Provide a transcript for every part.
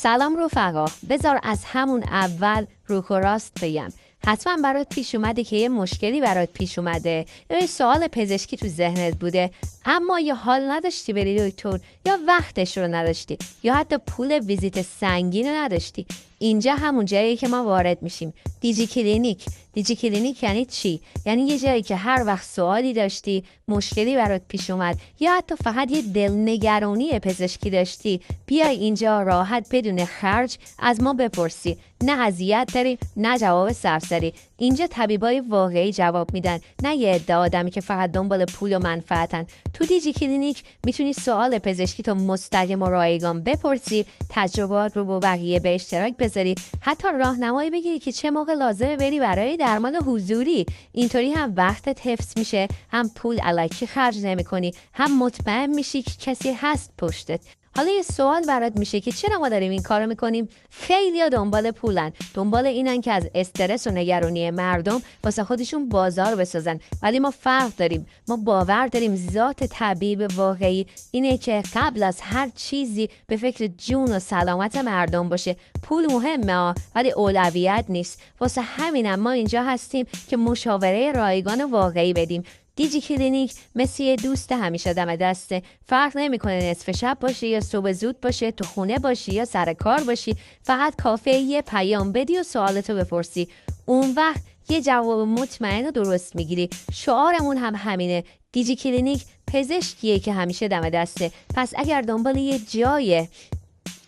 سلام رفقا، بذار از همون اول روح و راست بگم. حتما برات پیش اومده که یه مشکلی برات پیش اومده یا یه سوال پزشکی تو ذهنت بوده، اما یا حال نداشتی بری دکتر یا وقتش رو نداشتی یا حتی پول ویزیت سنگین رو نداشتی. اینجا همون جایی که ما وارد میشیم. دیجی کلینیک. دیجی کلینیک یعنی چی؟ یعنی یه جایی که هر وقت سوالی داشتی، مشکلی برات پیش اومد یا حتی فقط یه دلنگرانی پزشکی داشتی، بیای اینجا راحت بدون خرج از ما بپرسی. نه اذیت داری، نه جواب سرسری. اینجا طبیبای واقعی جواب میدن، نه یه عده آدمی که فقط دنبال پول و منفعتن. تو دیجی کلینیک میتونی سوال پزشکی تو مستقیم و رایگان بپرسی، تجربات رو با بقیه به اشتراک بذاری، حتی راهنمایی بگیری که چه موقع لازمه بری برای درمان حضوری. اینطوری هم وقتت حفظ میشه، هم پول الکی خرج نمی‌کنی، هم مطمئن میشی که کسی هست پشتت. حالا یه سوال برات میشه که چرا ما داریم این کارو میکنیم؟ خیلی‌ها دنبال پولن، دنبال اینن که از استرس و نگرانی مردم واسه خودشون بازار بسازن. ولی ما فرق داریم. ما باور داریم ذات طبیب واقعی اینه که قبل از هر چیزی به فکر جون و سلامت مردم باشه. پول مهمه ولی اولویت نیست. واسه همینم ما اینجا هستیم که مشاوره رایگان واقعی بدیم. دیجی کلینیک مثل یه دوست همیشه دم دسته. فرق نمیکنه نصف شب باشه یا صبح زود باشه، تو خونه باشی یا سر کار باشی، فقط کافیه یه پیام بدی و سوالتو بپرسی. اون وقت یه جواب مطمئن و درست میگیری. شعارمون هم همینه. دیجی کلینیک پزشکیه که همیشه دم دسته. پس اگر دنبال یه جای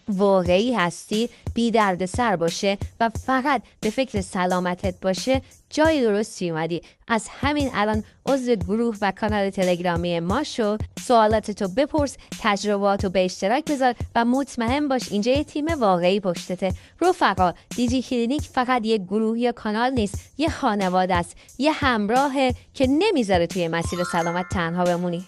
واقعی هستی، بی درد سر باشه و فقط به فکر سلامتت باشه، جای درستی اومدی. از همین الان عضو گروه و کانال تلگرامی ما شو، سوالاتتو بپرس، تجرباتو به اشتراک بذار و مطمئن باش اینجا یه تیم واقعی پشتته. رفقا، دیجی کلینیک فقط یه گروه یا کانال نیست، یه خانواده است، یه همراهه که نمیذاره توی مسیر سلامت تنها بمونی.